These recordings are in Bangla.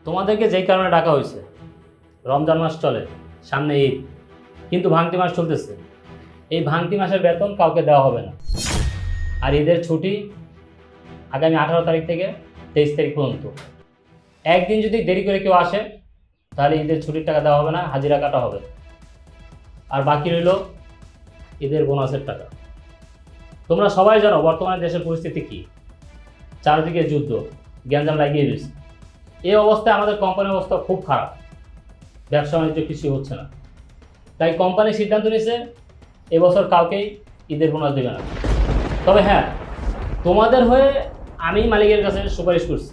তোমাদেরকে যেই কারণে ডাকা হয়েছে, রমজান মাস চলে, সামনে ঈদ, কিন্তু ভাঙতি মাস চলতেছে। এই ভাঙতি মাসের বেতন কাউকে দেওয়া হবে না। আর ঈদের ছুটি আগামী 18 তারিখ থেকে 23 তারিখ পর্যন্ত। একদিন যদি দেরি করে কেউ আসে তাহলে ঈদের ছুটির টাকা দেওয়া হবে না, হাজিরা কাটা হবে। আর বাকি রইল ঈদের বোনাসের টাকা। তোমরা সবাই জানো বর্তমানে দেশের পরিস্থিতি কী, চারিদিকে যুদ্ধ, গ্যাঞ্জাম লাগিয়ে দিয়েছে। এই অবস্থায় আমাদের কোম্পানির অবস্থা খুব খারাপ, ব্যবসা বাণিজ্য কিছুই হচ্ছে না। তাই কোম্পানি সিদ্ধান্ত নিয়েছে এবছর কাউকেই ঈদের বোনাস দেবে না। তবে হ্যাঁ, তোমাদের হয়ে আমি মালিকের কাছে সুপারিশ করছি,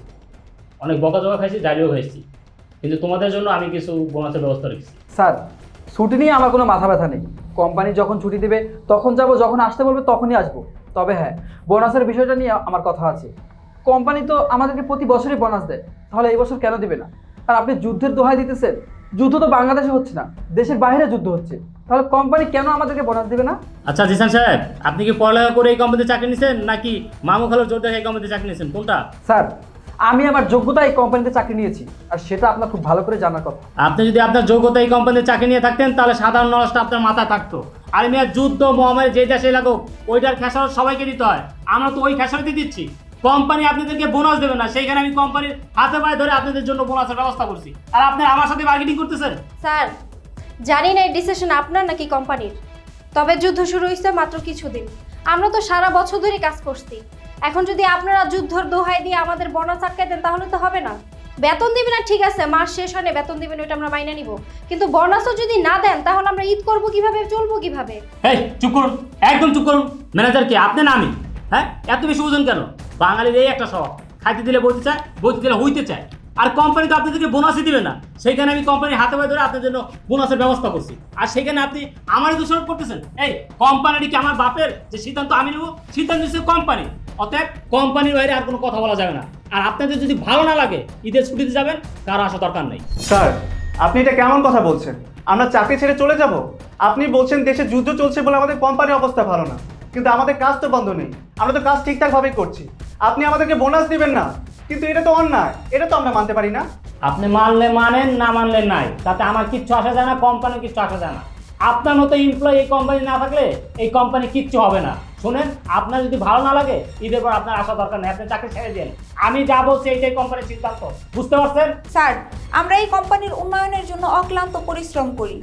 অনেক বকাঝকা খাইছি, জারিও খাইছি, কিন্তু তোমাদের জন্য আমি কিছু বোনাসের ব্যবস্থা রেখেছি। স্যার, ছুটি নিয়ে আমার কোনো মাথা ব্যথা নেই। কোম্পানি যখন ছুটি দেবে তখন যাব, যখন আসতে বলবে তখনই আসবো। তবে হ্যাঁ, বোনাসের বিষয়টা নিয়ে আমার কথা আছে। কোম্পানি তো আমাদেরকে প্রতি বছরই বোনাস দেয়, তাহলে এই বছর কেন দিবে না? আর আপনি যুদ্ধের দোহাই দিতেছেন। যুদ্ধ তো বাংলাদেশে হচ্ছে না, দেশের বাইরে যুদ্ধ হচ্ছে, তাহলে কোম্পানি কেন আমাদেরকে বোনাস দিবে না? আচ্ছা জিসান সাহেব, আপনি কি পড়ালেখা করে এই কোম্পানিতে চাকরি নিয়েছেন নাকি মামু খালুর জোর দেখে এই কোম্পানিতে চাকরি নিয়েছেন, কোনটা? স্যার, আমি আমার যোগ্যতা এই কোম্পানিতে চাকরি নিয়েছি, আর সেটা আপনার খুব ভালো করে জানার কথা। আপনি যদি আপনার যোগ্যতা এই কোম্পানিতে চাকরি নিয়ে থাকতেন তাহলে সাধারণ নলেজটা আপনার মাথায় থাকতো। আর মেয়ের যুদ্ধ মহামারী যে দেশে লাগুক ওইটার খেসারত সবাইকে দিতে হয়, আমরা তো ওই খেসারতই দিচ্ছি। কোম্পানি আপনাদেরকে বোনাস দেবে না, সেইখানে আমি কোম্পানির হাতে পায়ে ধরে আপনাদের জন্য বোনাসের ব্যবস্থা করছি, আর আপনি আমার সাথে বার্গেনিং করতেছেন। স্যার, জানি না এই ডিসিশন আপনার নাকি কোম্পানির, তবে যুদ্ধ শুরু হয়েছে মাত্র কিছুদিন। আমরা তো সারা বছর ধরে কাজ করছি। এখন যদি আপনারা যুদ্ধর দোহাই দিয়ে আমাদের বোনাস আটকে দেন তাহলে তো হবে না। বেতন দিবেন না, ঠিক আছে, মাস শেষ হয় বেতন দিবেন, ওইটা আমরা মাইনে নিব, কিন্তু বোনাসও যদি না দেন তাহলে আমরা ঈদ করব কিভাবে, চলবো কিভাবে? এই চুপ করুন, একদম চুপ করুন। ম্যানেজার কে, আপনি না আমি? হ্যাঁ, এত বেশি বুঝুন কেন? বাঙালির এই একটা স্বভাব, খাইতে দিলে বলতে চায়, বলতে দিলে হইতে চায়। আর কোম্পানি তো আপনাদেরকে বোনাসই দিবে না, সেইখানে আমি কোম্পানির হাতে পায়ে ধরে আপনার জন্য বোনাসের ব্যবস্থা করছি, আর সেখানে আপনি আমারই দোষারোপ করতেছেন। এই কোম্পানিটি কি আমার বাপের যে সিদ্ধান্ত আমি নেব? সিদ্ধান্ত নিচ্ছে কোম্পানি, অতএব কোম্পানির বাইরে আর কোনো কথা বলা যাবে না। আর আপনাদের যদি ভালো না লাগে ঈদের ছুটিতে যাবেন, কারো আসা দরকার নেই। স্যার, আপনি এটা কেমন কথা বলছেন? আমরা চাকরি ছেড়ে চলে যাব? আপনি বলছেন দেশে যুদ্ধ চলছে বলে আমাদের কোম্পানির অবস্থা ভালো না, কিন্তু আমাদের কাজ তো বন্ধ নেই, আমরা তো কাজ ঠিকঠাকভাবেই করছি। আপনি আমাদেরকে বোনাস দিবেন না, কিন্তু এটা তো অন্যায়, এটা তো আমরা মানতে পারি না। আপনি মানলে মানেন, না মানলে নাই, তাতে আমার কিচ্ছু আসা যায় না, কোম্পানির কিচ্ছু আসা যায় না। আপনার মতো এমপ্লয়ি এই কোম্পানি না থাকলে এই কোম্পানি কিচ্ছু হবে না। শোনেন, আপনার যদি ভালো না লাগে ঈদের পর আপনার আসা দরকার নেই, আপনি চাকরি ছেড়ে দেন। আমি যা বলছি এইটাই কোম্পানির সিদ্ধান্ত, বুঝতে পারছেন? স্যার, আমরা এই কোম্পানির উন্নয়নের জন্য অক্লান্ত পরিশ্রম করি।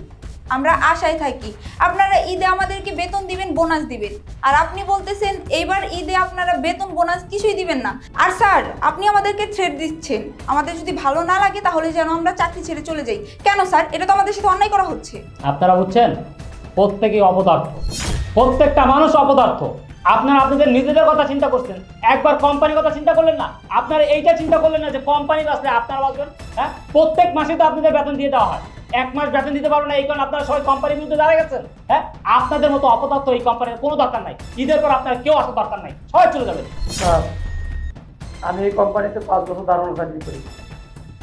আমরা আশায় থাকি আপনারা ঈদে আমাদেরকে বেতন দিবেন, বোনাস দিবেন, আর আপনি বলতেছেন এইবার ঈদে আপনারা বেতন বোনাস কিছুই দিবেন না। আর স্যার, আপনি আমাদেরকে থ্রেট দিচ্ছেন আমাদের যদি ভালো না লাগে তাহলে যেন আমরা চাকরি ছেড়ে চলে যাই। কেন স্যার? এটা তো আমাদের সাথে অন্যায় করা হচ্ছে। আপনারা বুঝছেন, প্রত্যেকেই অপদার্থ, প্রত্যেকটা মানুষ অপদার্থ। আপনারা আপনাদের নিজেদের কথা চিন্তা করছেন, একবার কোম্পানির কথা চিন্তা করলেন না। আপনারা এইটা চিন্তা করলেন না যে কোম্পানি বাঁচলে আপনারা বাঁচবেন। হ্যাঁ, প্রত্যেক মাসে তো আপনাদের বেতন দিয়ে দেওয়া হয়, এক মাস বেতন দিতে পারবেন না, এই কারণে আপনারা সবাই কোম্পানির বিরুদ্ধে দাঁড়িয়ে গেছেন। হ্যাঁ, আপনাদের মতো অপদার্থ এই কোম্পানির কোনো দরকার নাই। ঈদের পর আপনারা কেউ আসার দরকার নাই, সবাই চলে যাবেন। স্যার, আমি এই কোম্পানিতে 5 বছর দারুণ চাকরি করি।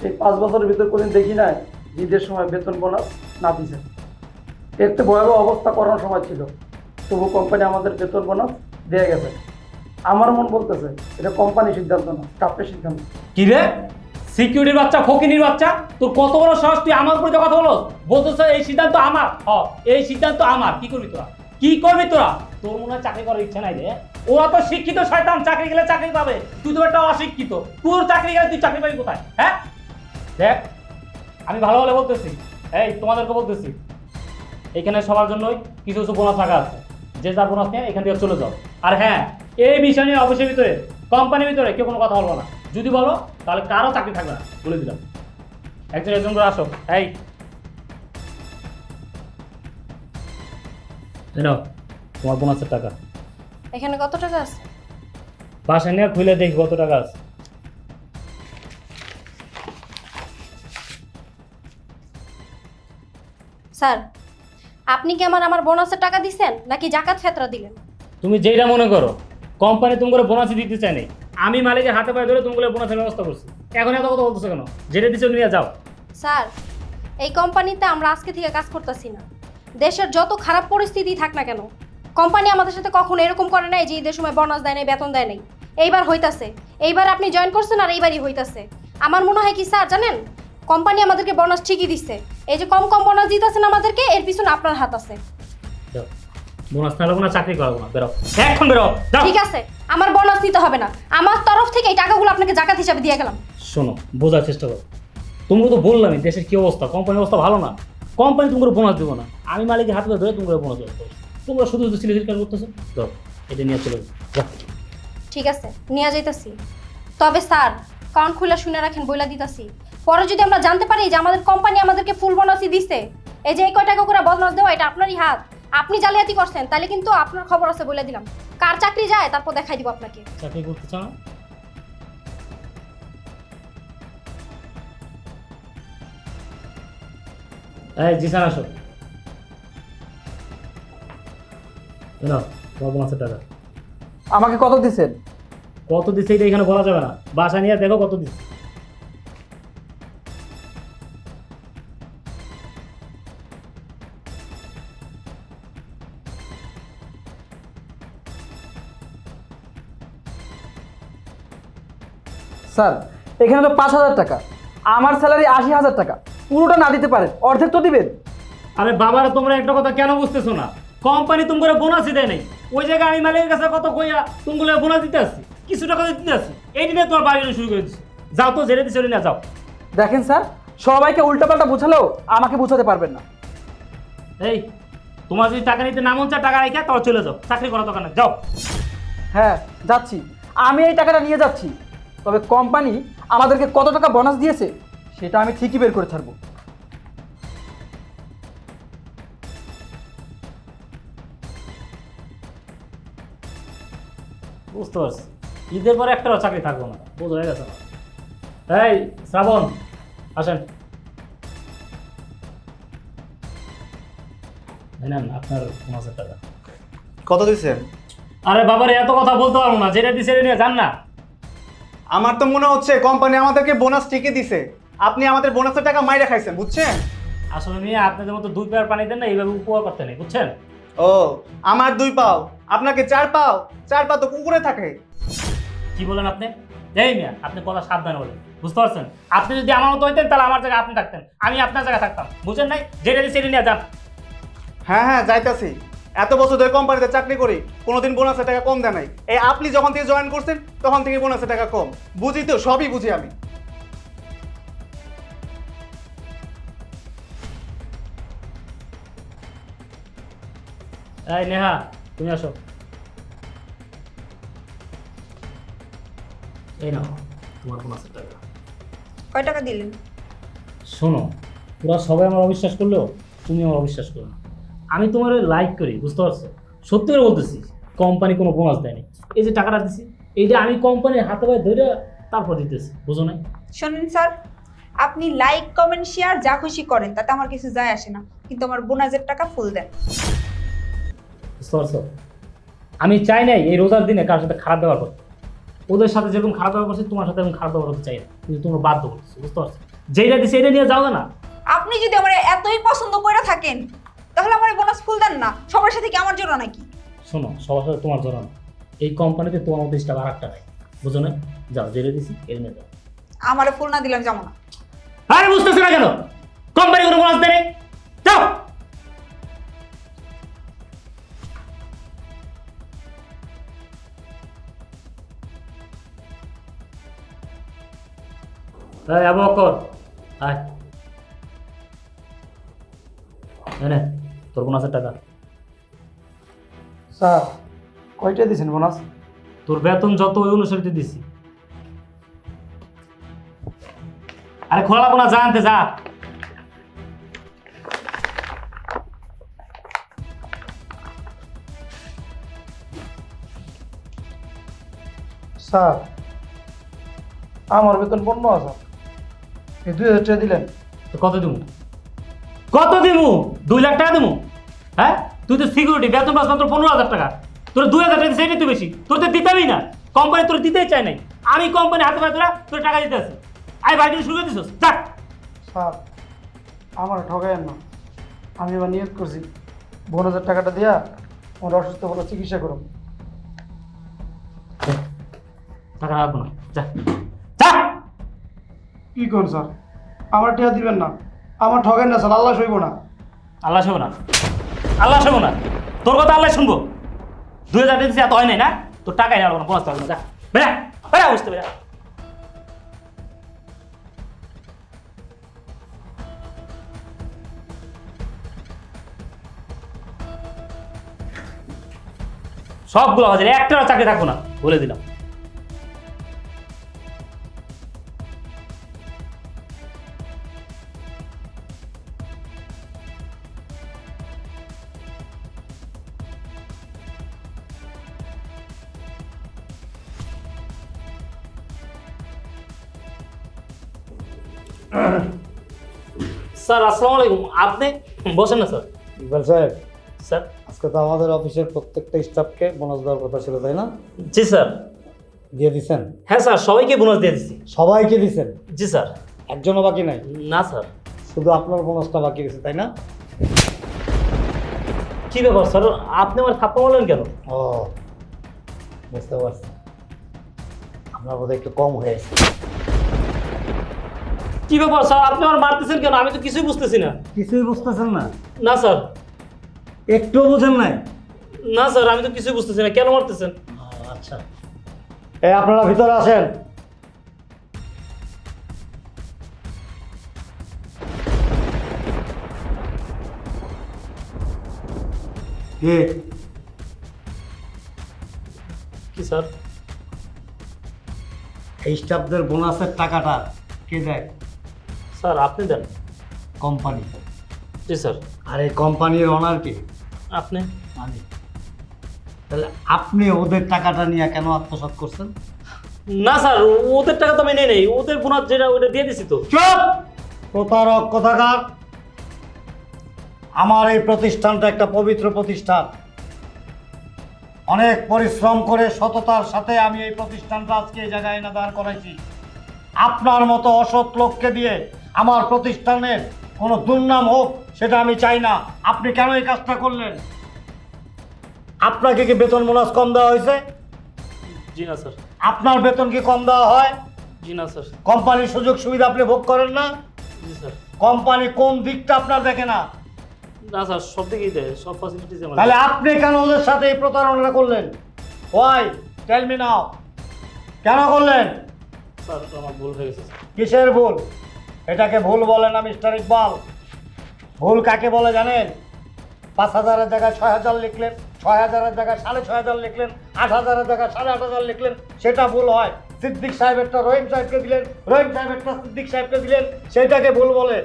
এই 5 বছরের ভিতর কোনদিন দেখি নাই ঈদের সময় বেতন বোনাস না দিয়েছে। এর তো ভয়াবহ অবস্থা করোনার সময় ছিল, তবু কোম্পানি আমাদের বেতন বোনাস দিয়ে গেছে। আমার মন বলতেছে এটা কোম্পানির সিদ্ধান্ত না, স্টাফের সিদ্ধান্ত। কি রে, সিকিউরিটির বাচ্চা, ফকিনির বাচ্চা, তোর কত বড় সাহস তুই আমার উপরে কথা বলো? বলতেছ এই সিদ্ধান্ত আমার? এই সিদ্ধান্ত আমার। কি করবি তোরা, কি করবি তোরা? তোর মনে হয় চাকরি করার ইচ্ছা নাই রে? ওরা তো শিক্ষিত শয়তান, চাকরি গেলে চাকরি পাবে, তুই তো একটা অশিক্ষিত। তোর চাকরি গেলে তুই চাকরি পাবি কোথায়? হ্যাঁ, দেখ আমি ভালো ভালো বলতেছি, এই তোমাদেরকে বলতেছি, এখানে সবার জন্যই কিছু কিছু বোনাস রাখা আছে, যে যার বোনাস নিয়ে এখান থেকে চলে যাও। আর হ্যাঁ, এই বিষয় নিয়ে অফিসের ভিতরে, কোম্পানির ভিতরে কেউ কোনো কথা বলবো না। যদি বলো তাহলে কারো চাকরি থাকবে না, বলে দিলাম। একজন একজন করে আসো। এই নাও তোমার বোনাসের টাকা। এখানে কত টাকা আছে? বাসায় নিয়ে খুলে দেখি কত টাকা আছে। স্যার, আপনি কি আমার বোনাসের টাকা দিছেন নাকি জাকাত ফেতরা দিলেন? তুমি যেটা মনে করো, কোম্পানি তুমি করে বোনাসই দিতে চাই নাই, আমি মালিকের হাতে পায়ে ধরে তুমি বোনাসের ব্যবস্থা করছি। এখন এত কথা বলতেছো কেন? যেটা দিচ্ছ নিয়ে যাও। স্যার, এই কোম্পানিতে আমরা আজকে থেকে কাজ করতেছি না। দেশের যত খারাপ পরিস্থিতি থাক না কেন, কোম্পানি আমাদের সাথে কখনো এরকম করে নাই যে ঈদের সময় বোনাস দেয় নাই, বেতন দেয় নাই। এইবার হইতাছে, এইবার আপনি জয়েন করছেন আর এইবারই হইতাছে। আমার মনে হয় কি স্যার জানেন, কোম্পানি আমাদেরকে বোনাস ঠিকই দিচ্ছে। এই যে কম কম বোনাস দিতেছেন আমাদেরকে, এর পিছনে আপনার হাত আছে। যাও, বোনাস না লাগবো না, চাকরি করাবো না, বেরো এখন, বেরো যাও। ঠিক আছে, আমার বোনাস নিতে হবে না, আমার তরফ থেকে এই টাকাগুলো আপনাকে জাকাত হিসাবে দিয়ে গেলাম। শোনো, বোঝার চেষ্টা করো। তোমরা তো বললামই দেশের কি অবস্থা, কোম্পানির অবস্থা ভালো না। কোম্পানি তোমার বোনাস দেবো না, আমি মালিকের হাত ধরে তোমার বোনাস দেবো। তোমরা শুধু শুধু সিলেক্ট কাজ করতেছো। যাও, এটা নিয়ে চলে যাও। ঠিক আছে, নিয়ে যাইতাছি। তবে স্যার, কাউন্ট খুলে শুনে রাখেন, বইলা দিতাছি। পরে যদি আমরা জানতে পারি যে আমাদের কোম্পানি আমাদেরকে ফুল বোনাসই দিছে, এই যে এই কয় টাকা করে বোনাস দেওয়া, এটা আপনারই হাত, আপনি জালিয়াতি করছেন, তাহলে কিন্তু আপনার খবর আছে, বলে দিলাম। কার চাকরি যায় তারপর দেখাই দিব আপনাকে। চাকরি করতে চাও না? এই জি স্যার, আসো। নাও, তোমার বোনাসের টাকা। আমাকে কত দিচ্ছেন? কত দিচ্ছে এটা এখানে বলা যাবে না, বাসা নিয়ে দেখো কত দিচ্ছে। স্যার, এখানে তো 5,000 টাকা, আমার স্যালারি 80,000 টাকা, পুরোটা না দিতে পারেন, অর্ধেক তো দিবেন। আরে বাবারা, তোমরা একটা কথা কেন বুঝতেছো না? কোম্পানি তোমার বোনাসই দেয় নাই। ওই জায়গায় আমি মালিকের কাছে কত কইয়া তোমাগুলো বোনাস দিতে আসছি, কিছু টাকা দিতে আসছি। এই দিনে তোমার বাড়ি শুরু করে দিচ্ছি। যাও তো, জেনে দিচ্ছে না, যাও। দেখেন স্যার, সবাইকে উল্টাপাল্টা বুঝালেও আমাকে বুঝাতে পারবেন না। এই, তোমার যদি টাকা নিতে না মন চায়, টাকা রেখে তাও চলে যাও, চাকরি করা দোকানে যাও। হ্যাঁ, যাচ্ছি, আমি এই টাকাটা নিয়ে যাচ্ছি। তবে কোম্পানি আমাদেরকে কত টাকা বোনাস দিয়েছে সেটা আমি ঠিকই বের করে ছাড়বো। বুঝতে পারছি, ঈদের পরে একটাও চাকরি থাকবো না, বোঝ হয়ে গেছে আমার। এই শ্রাবণ, আসেন। নেন আপনার 5,000 টাকা। কত দিচ্ছেন? আরে বাবারে, এত কথা বলতে পারবো না, যেটা দিছে নিয়ে যান না। আমার তো মনে হচ্ছে কোম্পানি আমাদেরকে বোনাস ঠিকই দিছে, আপনি আমাদের বোনাসের টাকা মাইরে খাইছেন, বুঝছেন? আসলে নিয়ে আপনাদের মতো 2 পেয়ার পানি দেন না, এইভাবে উপকার করতে নেই, বুঝছেন? ও, আমার 2 পাও, আপনাকে 4 পাও। 4 পা তো কুকুরে থাকে। কি বলেন আপনি? এই মিয়া, আপনি কথা সাবধানে বলেন, বুঝতে পারছেন? আপনি যদি আমার মতো হইতেন তাহলে আমার জায়গায় আপনি থাকতেন, আমি আপনার জায়গায় থাকতাম, বুঝেন নাই? যেটা দিচ্ছে সেটা নিয়ে যান। হ্যাঁ হ্যাঁ, যাইতাছি। এত বছর ধরে কোম্পানিতে চাকরি করি, কোনোদিন বোনাসের টাকা কম দেয় নাই। এই আপনি যখন থেকে জয়েন করছেন তখন থেকে বোনাসের টাকা কম। বুঝি তো, সবই বুঝি আমি। এই নেহা, তুমি আসো। এই নাও তোমার 5,000 টাকা। কয় টাকা দিলেন? শোনো, তোরা সবাই আমার অবিশ্বাস করলেও তুমি আমার অবিশ্বাস করো না। আমি তোমার লাইক করি, বুঝতে পারছো? সত্যি করে বলতেছি, কোম্পানি কোনো বোনাস দেয়নি। এই যে টাকাটা দিছি, এইটা আমি কোম্পানির হাতে পায়ে ধরে তারপর দিতেছি, বুঝো নাই? শোনেন স্যার, আপনি লাইক কমেন্ট শেয়ার যা খুশি করেন, তাতে আমার কিছু যায় আসে না, কিন্তু আমার বোনাসের টাকা ফুল দেন। বুঝতে পারছো? আমি চাই নাই এই রোজার দিনে কারোর সাথে খারাপ ব্যবহার করতে। ওদের সাথে যেরকম খারাপ ব্যবহার করছি, তোমার সাথে এরকম খারাপ ব্যবহার করতে চাই না, কিন্তু তোমরা বাধ্য করতেছো, বুঝতে পারছো? যেটা দিচ্ছে এটা নিয়ে যাও না। আপনি যদি আমার এতই পছন্দ করে থাকেন, তাহলে আমার বোনাস ফুল দেন না। সবার সাথে কি আমার জন্য নাকি? শোনো, সবার সাথে তোমার জন্য না, এই কোম্পানিতে তোমার মতো স্টাফ আর একটা নাই, বুঝো না? যাও, যেটা দিছি এটা নিয়ে যাও। আমার ফুল না দিলাম যাবো না। আরে বুঝতেছে না কেন? কোম্পানি কোনো বোনাস দেয় নাই, যাও। এই আবু বকর, আয়। এই নে, তোর বোনাসের টাকা। স্যার, কয়টা দিয়েছেন বোনাস? তোর বেতন যত ওই অনুসারে দিছি। আরে খোলা বোনা, যা আনতে যা। স্যার, আমার বেতন 15,000, এই 2,000 টাকা দিলেন। তো কত দিমু? কত দিমু? 2 লাখ টাকা দিমু? হ্যাঁ, তুই তো সিকিউরিটি, বেতন পাস মাত্র 15,000 টাকা। তোর 2,000 টাকা সেটাই তো বেশি, তোর তো দিতেই না। কোম্পানি তোর দিতেই চায় নাই, আমি কোম্পানি হাতে পায়ে তোরা তোর টাকা দিতে আসি। আই বাড়ি শুরু করে দিছিস, যাক। স্যার, আমার ঠগাইয়েন না, আমি এবার নিয়োগ করছি বোনাসের টাকাটা দিয়া আমার অসুস্থ হলো চিকিৎসা করুন। টাকা রাখবো না, যা যা। কি করুন স্যার, আমার টিয়া দিবেন না, আমার ঠকেন না স্যার, আল্লাহ সইব না। আল্লাহ শুনবো না, আল্লাহ শুনবো না, তোর কথা আল্লাহ শুনবো। 2000 দিয়েছি এত হয় নাই না, তোর টাকাই নেওয়ার কোনো বস্তা হবে না। যা বেড়া বেড়া, বুঝতে বেড়া। সবগুলো হাজার, একটা চাকরি থাকবো না বলে দিলাম। স্যার আসসালামু আলাইকুম। আপনি বসেন না স্যার। ইকবাল সাহেব, স্যার। আজকে তো আমাদের অফিসের প্রত্যেকটা স্টাফকে বোনাস দেওয়ার কথা ছিল, তাই না? জি স্যার। দিয়ে দিছেন? হ্যাঁ স্যার, সবাইকে বোনাস দিয়ে দিচ্ছি। সবাইকে দিছেন? জি স্যার। একজনও বাকি নাই? না স্যার। শুধু আপনার বোনাসটা বাকি আছে, তাই না? কি ব্যাপার স্যার, আপনি আমার থাপ্পা মারলেন কেন? ও, বুঝতে পারছি, আপনার বোধহয় একটু কম হয়েছে। কি ব্যাপার স্যার, আপনি আমার মারতেছেন কেন? আমি তো কিছুই বুঝতেছি না। কিছুই বুঝতেছেন না? না স্যার। একটুও বুঝেন নাই? না স্যার, আমি তো কিছুই বুঝতেছি না, কেন মারতেছেন? আচ্ছা, এই আপনারা ভিতরে আসেন। কে? কি স্যার? এই স্টাফদের বোনাসের টাকাটা কে দেয়? স্যার আপনি দেন। কোম্পানি। জি স্যার। আর এই কোম্পানির ওনার কে? আপনি। আমি। তাহলে আপনি ওদের টাকাটা নিয়ে কেন আত্মসাৎ করছেন? না স্যার, ওদের টাকা তো আমি নেই, ওদের বোনাস যেটা ওটা দিয়ে দিছি তো। চুপ! প্রতারক কোথাকার! আমার এই প্রতিষ্ঠানটা একটা পবিত্র প্রতিষ্ঠান। অনেক পরিশ্রম করে সততার সাথে আমি এই প্রতিষ্ঠানটা আজকে এই জায়গায় এনে দাঁড় করাইছি। আপনার মতো অসৎ লোককে দিয়ে আমার প্রতিষ্ঠানের কোনো দুর্নাম হোক, সেটা আমি চাই না। আপনি কেন এই কাজটা করলেন? আপনাকে কি বেতন বোনাস কম দেওয়া হয়েছে? জি না স্যার। আপনার বেতন কি কম দেওয়া হয়? জি না স্যার। কোম্পানির সুযোগ সুবিধা আপনি ভোগ করেন না? জি স্যার। কোম্পানি কোন দিকটা আপনার দেখে না? না স্যার, সব দিকেই দেয়, সব ফ্যাসিলিটিস আমার। তাহলে আপনি কেন ওদের সাথে এই প্রতারণা করলেন? ওয়াই, টেল মি নাও, কেন করলেন? স্যার আমার ভুল হয়ে গেছে স্যার। কিসের ভুল? এটাকে ভুল বলে না মিস্টার ইকবাল। ভুল কাকে বলে জানেন? 5,000-এর জায়গায় 6,000 লিখলেন, 6,000-এর জায়গায় 6,500 লিখলেন, 8,000-এর জায়গায় 8,500 লিখলেন, সেটা ভুল হয়। সিদ্দিক সাহেবেরটা রহিম সাহেবকে দিলেন, রহিম সাহেবেরটা সিদ্দিক সাহেবকে দিলেন, সেটাকে ভুল বলে।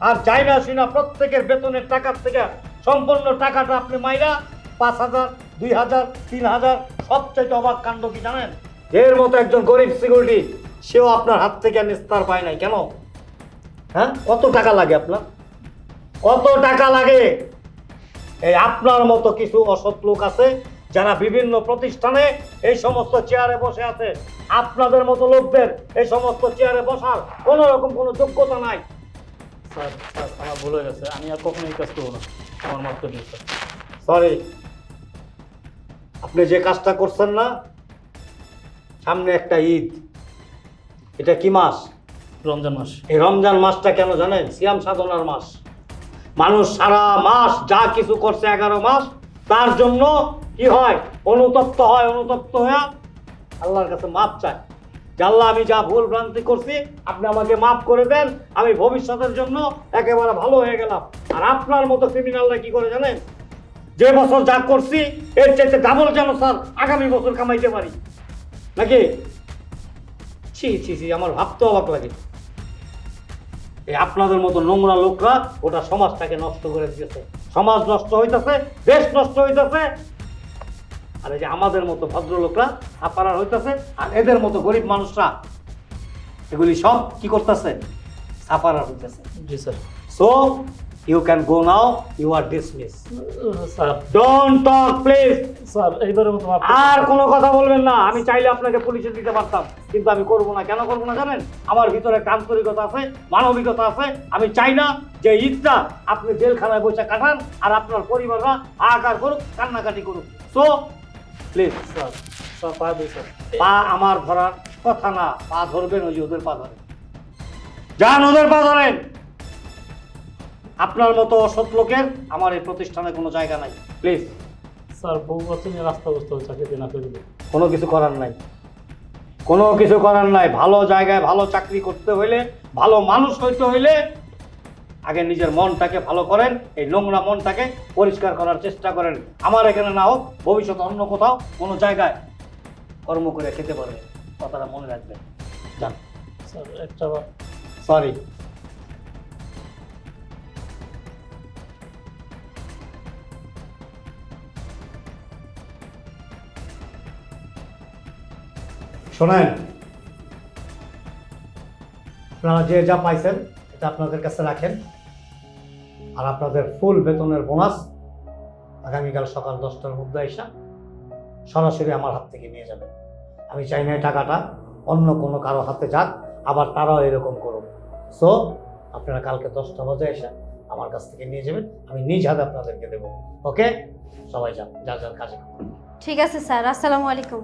আর যাই না শুনা প্রত্যেকের বেতনের টাকার থেকে সম্পূর্ণ টাকাটা আপনি মাইরা 5,000, 2,000, 3,000, সবচেয়ে অবাক কাণ্ড কি জানেন? এর মতো একজন গরিব সিকিউরিটি, সেও আপনার হাত থেকে নিস্তার পায় নাই কেন? হ্যাঁ, কত টাকা লাগে আপনার? কত টাকা লাগে? এই আপনার মতো কিছু অসৎ লোক আছে যারা বিভিন্ন প্রতিষ্ঠানে এই সমস্ত চেয়ারে বসে আছে। আপনাদের মতো লোকদের এই সমস্ত চেয়ারে বসার কোনো রকম কোনো যোগ্যতা নাই। স্যার স্যার আমার ভুল হয়ে গেছে, আমি আর কখনো এই কাজ করবো না, আমার মাফ করে দিন স্যার। সরি, আপনি যে কাজটা করছেন না, সামনে একটা ঈদ, এটা কি মাস? রমজান মাস। এই রমজান মাসটা কেন জানেন? সিয়াম সাধনার মাস। মানুষ সারা মাস যা কিছু করছে 11 মাস, তার জন্য কি হয়? অনুতপ্ত হয়। অনুতপ্ত হয়ে আল্লাহর কাছে মাপ চায় যে আল্লাহ, আমি যা ভুল ভ্রান্তি করছি আপনি আমাকে মাফ করে দেন, আমি ভবিষ্যতের জন্য একেবারে ভালো হয়ে গেলাম। আর আপনার মতো ক্রিমিনালরা কি করে জানেন? যে বছর যা করছি এর চাইতে ডাবল যেন স্যার আগামী বছর কামাইতে পারি, নাকি? ছি ছি ছি, আমার ভাবতে অবাক লাগে। এই আপনাদের মতো নোংরা লোকরা ওটা সমাজটাকে নষ্ট করে দিতেছে। সমাজ নষ্ট হইতেছে, দেশ নষ্ট হইতেছে। আর এই যে আমাদের মতো ভদ্রলোকরা সাফারার হইতেছে, আর এদের মতো গরিব মানুষরা এগুলি সব কি করতেছে? সাফারার হইতেছে। জি sir. So you can go now, you are dismiss. Sir don't talk please. Sir এইবারের মতো মাফ। আর কোনো কথা বলবেন না। আমি চাইলে আপনাকে পুলিশে দিতে পারতাম, কিন্তু আমি করবো না। কেন করবো না জানেন? আমার ভিতরে একটা আন্তরিকতা আছে, মানবিকতা আছে। আমি চাই না যে ঈদটা আপনি জেলখানায় বসে কাটান আর আপনার পরিবাররা হাহাকার করুক, কান্নাকাটি করুক। So please. স্যার স্যার পা দিই স্যার। পা আমার ধরার কথা না, পা ধরবেন ওই যে ওদের পা ধরে। যান ওদের পা ধরেন। আপনার মতো অসৎ লোকের আমার এই প্রতিষ্ঠানে কোনো জায়গা নাই। প্লিজ। স্যার বউ বাচ্চা নিয়ে রাস্তা বুঝতে হবে, চাকরিতে না ফেলবে। কোনো কিছু করার নাই, কোনো কিছু করার নাই। ভালো জায়গায় ভালো চাকরি করতে হইলে, ভালো মানুষ হইতে হইলে আগে নিজের মনটাকে ভালো করেন, এই নোংরা মনটাকে পরিষ্কার করার চেষ্টা করেন। আমার এখানে না হোক, ভবিষ্যতে অন্য কোথাও কোনো জায়গায় কর্ম করে খেতে পারবেন, কথাটা মনে রাখবেন। যান। স্যার একটা সরি। শোনেন, আপনারা যে যা পাইছেন এটা আপনাদের কাছে রাখেন, আর আপনাদের ফুল বেতনের বোনাস আগামীকাল সকাল 10টার মধ্যে এসে সরাসরি আমার হাত থেকে নিয়ে যাবেন। আমি চাই না এই টাকাটা অন্য কোনো কারো হাতে যাক, আবার তারাও এরকম করুক। সো আপনারা কালকে 10টা বাজে এসে আমার কাছ থেকে নিয়ে যাবেন, আমি নিজ হাতে আপনাদেরকে দেবো। ওকে, সবাই যান, যার যার কাজে। ঠিক আছে স্যার, আসসালামু আলাইকুম।